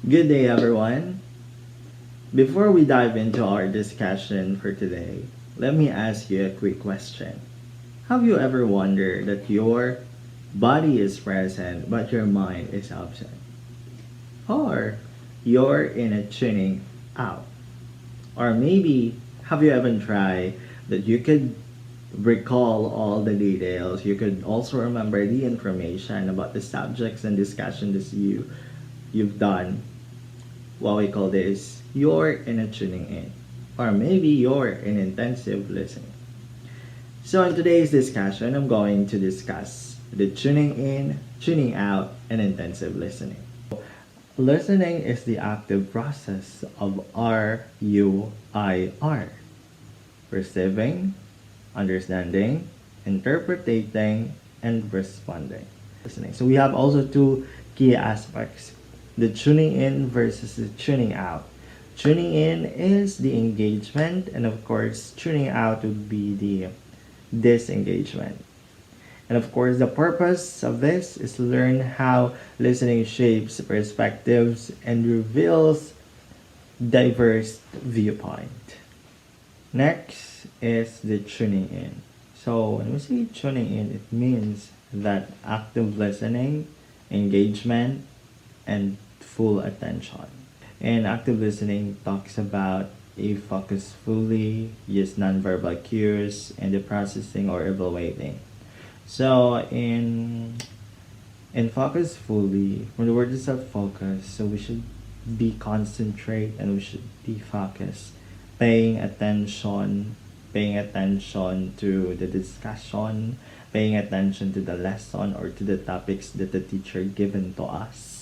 Good day, everyone. Before we dive into our discussion for today, let me ask you a quick question. Have you ever wondered that your body is present but your mind is absent? Or you're in a tuning out? Or maybe have you ever tried that you could recall all the details, you could also remember the information about the subjects and discussions you've done, what we call this, you're in a tuning in, or maybe you're in intensive listening. So in today's discussion, I'm going to discuss the tuning in, tuning out, and intensive listening. Listening is the active process of RUIR, receiving, understanding, interpreting, and responding. Listening. So we have also two key aspects, the tuning in versus the tuning out. Tuning in is the engagement, and of course, tuning out would be the disengagement. And of course, the purpose of this is to learn how listening shapes perspectives and reveals diverse viewpoint. Next is the tuning in. So when we say tuning in, it means that active listening, engagement, and full attention. And active listening talks about a focus fully, use nonverbal cues, and the processing or evaluating. So in focus fully, when the word is of focus, so we should be concentrate and we should be focused, paying attention to the discussion, paying attention to the lesson or to the topics that the teacher given to us,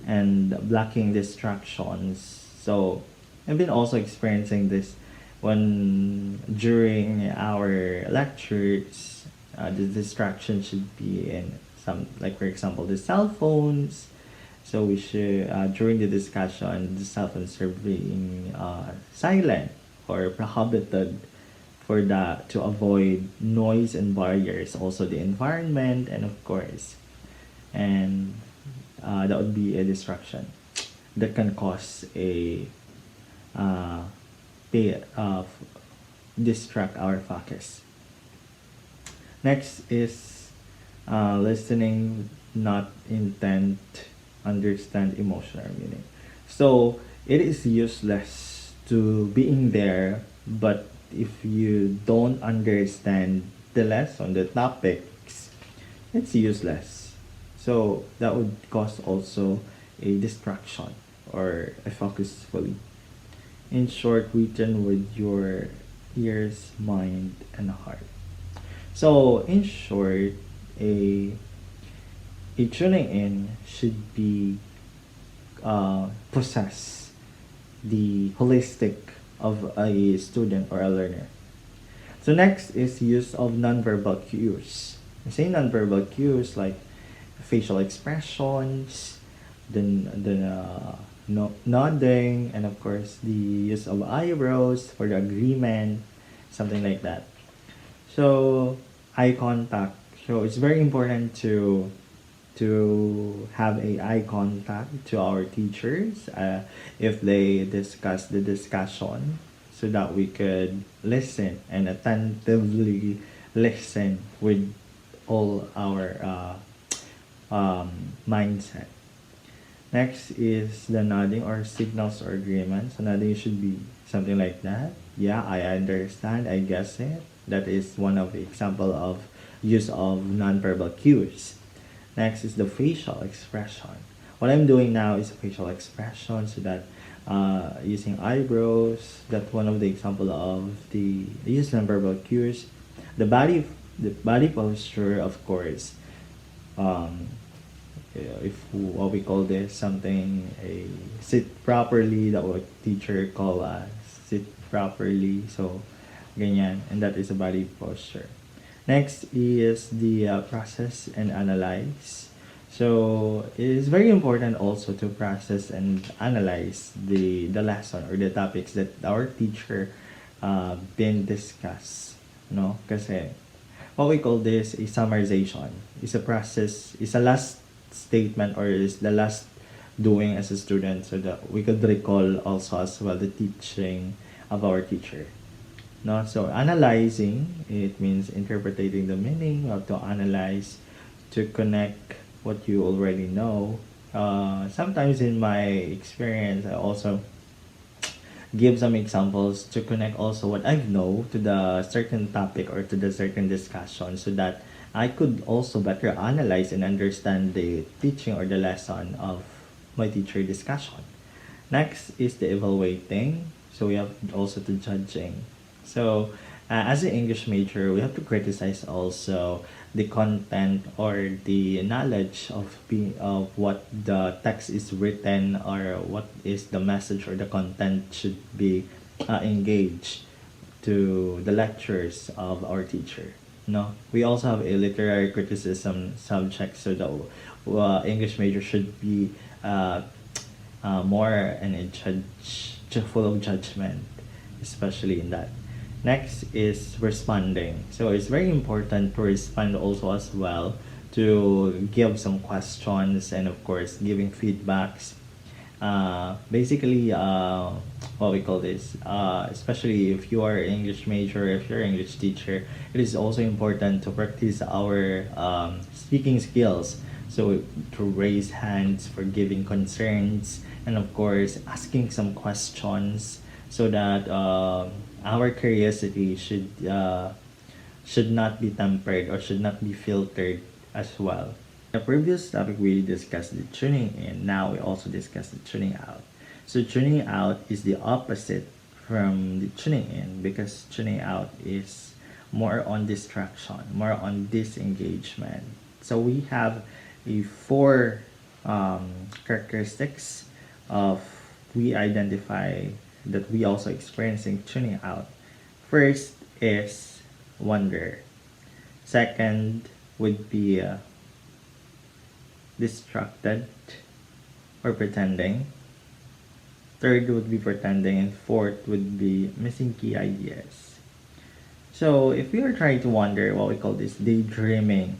and blocking distractions. So I've been also experiencing this when during our lectures, the distraction should be in some, like for example, the cell phones. So we should during the discussion, the cell phones are being silent or prohibited for that to avoid noise and barriers, also the environment, and of course, and that would be a distraction that can cause a pay, distract our focus. Next is listening, not intent, understand emotional meaning. So it is useless to being there, but if you don't understand the lesson, the topics, it's useless. So that would cause also a distraction or a focus fully. In short, written with your ears, mind, and heart. So in short, a a tuning in should be possess the holistic of a student or a learner. So next is use of nonverbal cues. I say nonverbal cues like facial expressions, nodding, and of course the use of eyebrows for the agreement, something like that. So eye contact. So it's very important to have a eye contact to our teachers if they discuss the discussion, so that we could listen and attentively listen with all our mindset. Next is the nodding or signals or agreements. So nodding should be something like that. Yeah, I understand. I guess it. That is one of the example of use of nonverbal cues. Next is the facial expression. What I'm doing now is facial expression, so that using eyebrows, that's one of the example of the use nonverbal cues. The body posture, of course. Um, if what we call this something a sit properly, that what teacher call us sit properly. So ganyan, and that is a body posture. Next is the process and analyze. So it is very important also to process and analyze the lesson or the topics that our teacher been discussed. No, kasi what we call this a summarization is a process, is a last statement or is the last doing as a student, so that we could recall also as well the teaching of our teacher. No, so analyzing, it means interpreting the meaning, or to analyze, to connect what you already know. Sometimes in my experience, I also give some examples to connect also what I know to the certain topic or to the certain discussion, so that I could also better analyze and understand the teaching or the lesson of my teacher discussion. Next is the evaluating. So we have also the judging. So as an English major, we have to criticize also the content or the knowledge of what the text is written, or what is the message or the content should be engaged to the lectures of our teacher. No, we also have a literary criticism subject, so the English major should be more and a full of judgment, especially in that. Next is responding. So it's very important to respond also as well, to give some questions, and of course giving feedbacks. Basically, what we call this, especially if you are English major, if you're English teacher, it is also important to practice our speaking skills. So to raise hands for giving concerns, and of course asking some questions, so that our curiosity should not be tempered or should not be filtered as well. The previous topic we discussed the tuning in. Now we also discussed the tuning out. So tuning out is the opposite from the tuning in, because tuning out is more on distraction, more on disengagement. So we have a four characteristics of we identify that we also experiencing tuning out. First is wonder. Second would be distracted or pretending. Third would be pretending, and fourth would be missing key ideas. So if we are trying to wonder, what we call this daydreaming,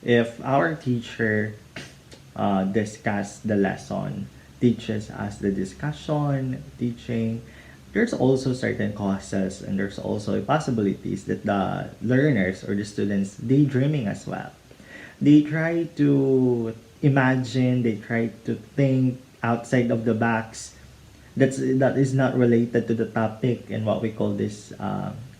if our teacher discuss the lesson, teaches us the discussion, teaching, there's also certain causes, and there's also possibilities that the learners or the students daydreaming as well. They try to imagine, they try to think outside of the box that is not related to the topic, and what we call this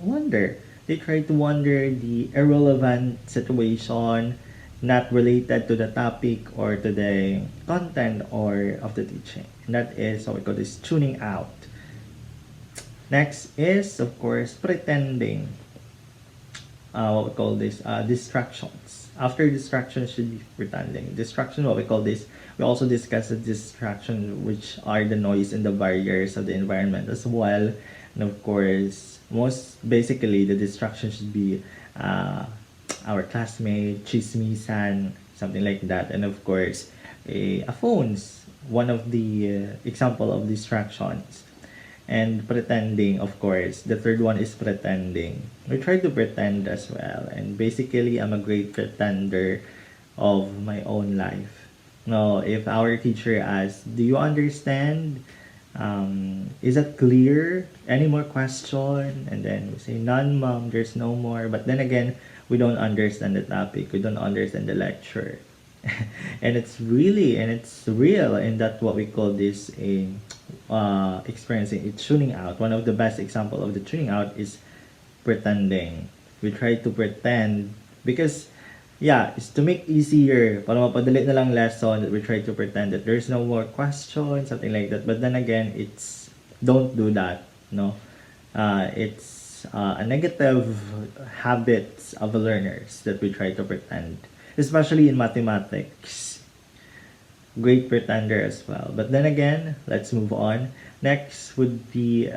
wonder. They try to wonder the irrelevant situation, not related to the topic or to the content or of the teaching. And that is what we call this tuning out. Next is, of course, pretending. What we call this distractions. After distraction should be pretending. Distraction, what we call this, we also discuss the distraction, which are the noise and the barriers of the environment as well. And of course, most basically, the distraction should be our classmate, chismisan, something like that. And of course, a phone's one of the example of distractions. And pretending, of course. The third one is pretending. We try to pretend as well. And basically, I'm a great pretender of my own life. Now, if our teacher asks, do you understand? Is that clear? Any more question? And then we say, none, mom, there's no more. But then again, we don't understand the topic. We don't understand the lecture. And it's real, and that's what we call this a experiencing it tuning out. One of the best example of the tuning out is pretending. We try to pretend because it's to make easier, para mapadali na lang lesson, that we try to pretend that there's no more question, something like that. But then again, it's don't do that, no. It's a negative habits of the learners that we try to pretend, especially in mathematics. Great pretender as well. But then again, let's move on. Next would be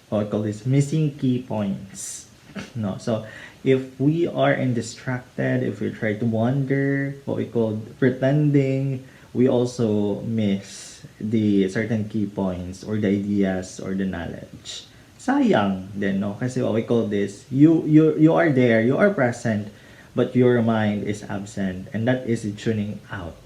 what we call this missing key points. No, so if we are distracted, if we try to wonder, what we call pretending, we also miss the certain key points or the ideas or the knowledge. Sayang din, no? Kasi what we call this, you are there, you are present, but your mind is absent, and that is tuning out.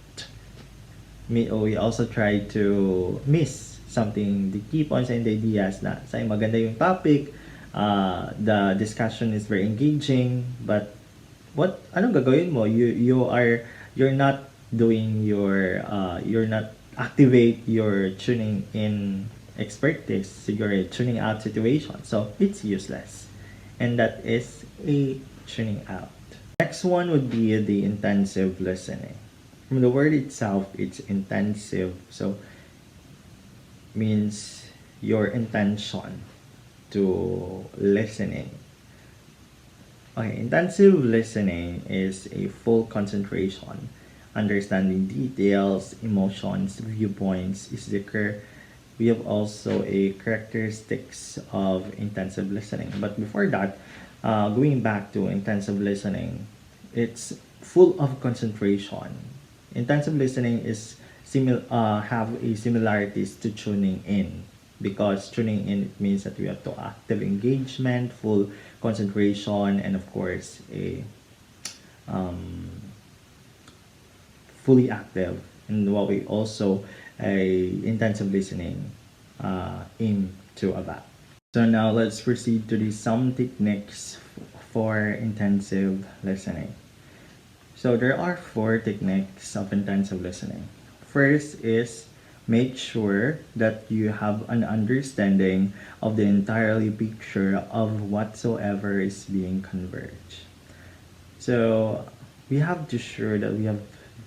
We also try to miss something, the key points and the ideas na sa maganda yung topic, the discussion is very engaging, but anong gagawin mo? You're not doing you're not activate your tuning in expertise, you're tuning out situation, so it's useless, and that is a tuning out. Next one would be the intensive listening. From the word itself, it's intensive, so means your intention to listening. Okay, intensive listening is a full concentration, understanding details, emotions, viewpoints is the we have also a characteristics of intensive listening. But before that, going back to intensive listening, it's full of concentration. Intensive listening is have a similarities to tuning in, because tuning in, it means that we have to active engagement, full concentration, and of course a fully active, and what we also a intensive listening aim to about. So now let's proceed to the some techniques for intensive listening. So there are 4 techniques of intensive listening. First is make sure that you have an understanding of the entirely picture of whatsoever is being converged. So we have to sure that we have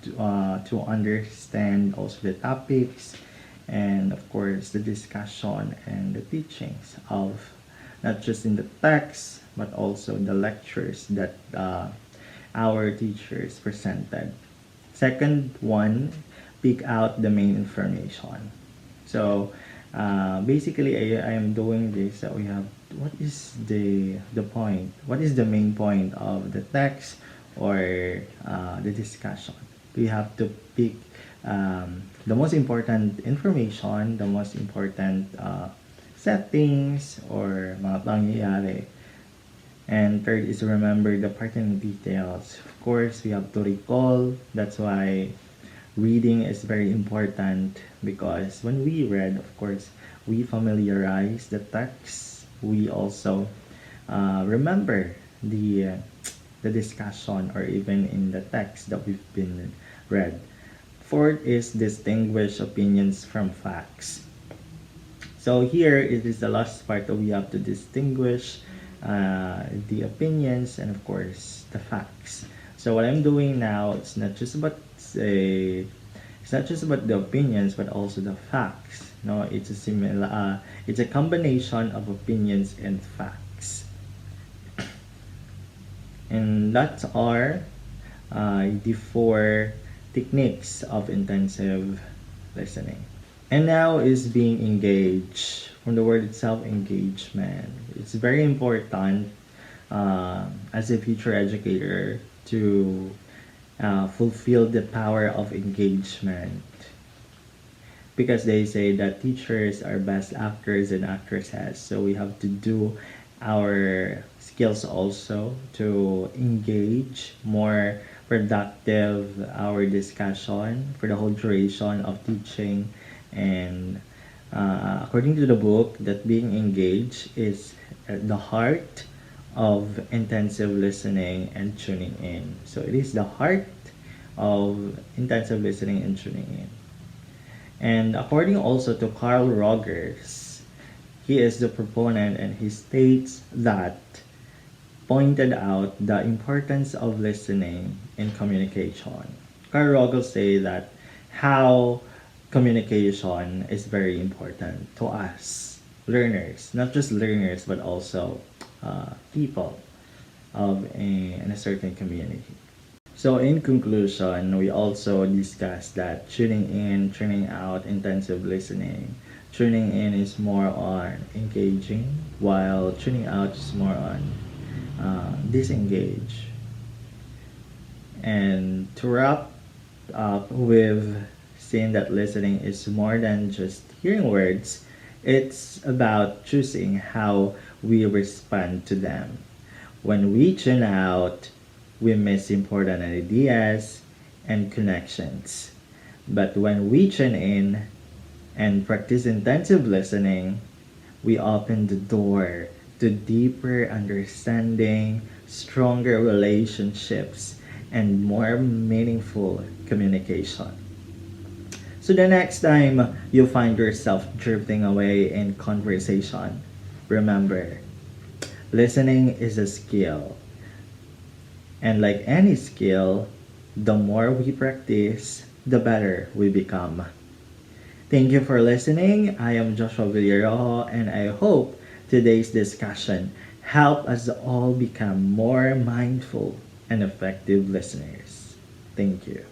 to understand also the topics, and of course the discussion and the teachings of not just in the text but also the lectures that our teachers presented. Second one, pick out the main information. So basically I am doing this, so we have what is the point, what is the main point of the text or the discussion. We have to pick the most important information, the most important settings or mga pangyayari. And third is to remember the pertinent details. Of course, we have to recall. That's why reading is very important, because when we read, of course, we familiarize the text. We also remember the discussion or even in the text that we've been read. Fourth is distinguish opinions from facts. So here it is the last part that we have to distinguish the opinions and of course the facts. So what I'm doing now, it's not just about the opinions but also the facts. No, it's a combination of opinions and facts. And that are the 4 techniques of intensive listening. And now is being engaged. From the word itself, engagement. It's very important as a future educator to fulfill the power of engagement. Because they say that teachers are best actors and actresses. So we have to do our skills also to engage more productive our discussion for the whole duration of teaching. And according to the book, that being engaged is at the heart of intensive listening and tuning in. So it is the heart of intensive listening and tuning in. And according also to Carl Rogers, he is the proponent, and he states that pointed out the importance of listening in communication. Carl Rogers say that how communication is very important to us learners, not just learners but also people of in a certain community. So in conclusion, we also discussed that tuning in, tuning out, intensive listening. Tuning in is more on engaging, while tuning out is more on disengage. And to wrap up with saying that listening is more than just hearing words, it's about choosing how we respond to them. When we tune out, we miss important ideas and connections. But when we tune in and practice intensive listening, we open the door to deeper understanding, stronger relationships, and more meaningful communication. So the next time you find yourself drifting away in conversation, remember, listening is a skill. And like any skill, the more we practice, the better we become. Thank you for listening. I am Joshua Villarojo, and I hope today's discussion helped us all become more mindful and effective listeners. Thank you.